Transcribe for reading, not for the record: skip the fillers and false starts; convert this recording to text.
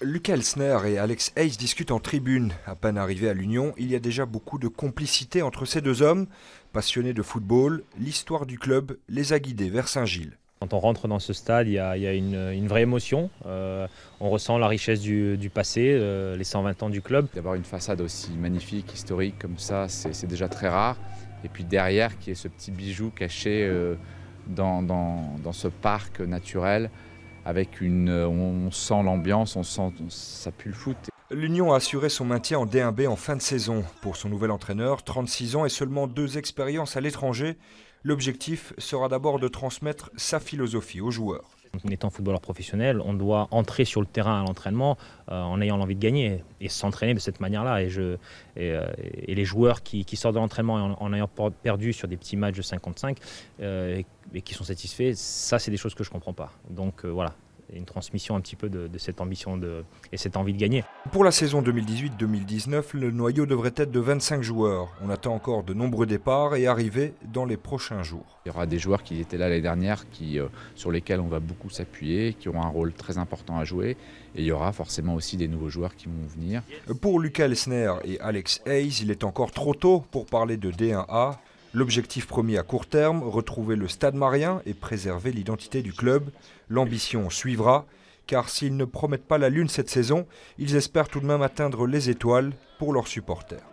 Lucas Elsner et Alex Hayes discutent en tribune. À peine arrivés à l'Union, il y a déjà beaucoup de complicité entre ces deux hommes. Passionnés de football, l'histoire du club les a guidés vers Saint-Gilles. Quand on rentre dans ce stade, il y a une vraie émotion. On ressent la richesse du passé, les 120 ans du club. D'avoir une façade aussi magnifique, historique comme ça, c'est déjà très rare. Et puis derrière, qu'il y ait ce petit bijou caché dans ce parc naturel, on sent l'ambiance, ça pue le foot. L'Union a assuré son maintien en D1B en fin de saison. Pour son nouvel entraîneur, 36 ans et seulement 2 expériences à l'étranger, l'objectif sera d'abord de transmettre sa philosophie aux joueurs. En étant footballeur professionnel, on doit entrer sur le terrain à l'entraînement en ayant l'envie de gagner et s'entraîner de cette manière-là. Et les joueurs qui sortent de l'entraînement en ayant perdu sur des petits matchs de 55 et qui sont satisfaits, ça c'est des choses que je ne comprends pas. Donc voilà. Une transmission un petit peu de cette ambition et cette envie de gagner. Pour la saison 2018-2019, le noyau devrait être de 25 joueurs. On attend encore de nombreux départs et arrivées dans les prochains jours. Il y aura des joueurs qui étaient là l'année dernière, sur lesquels on va beaucoup s'appuyer, qui auront un rôle très important à jouer. Et il y aura forcément aussi des nouveaux joueurs qui vont venir. Pour Lucas Elsner et Alex Hayes, il est encore trop tôt pour parler de D1A. L'objectif premier à court terme, retrouver le Stade Marien et préserver l'identité du club. L'ambition suivra, car s'ils ne promettent pas la lune cette saison, ils espèrent tout de même atteindre les étoiles pour leurs supporters.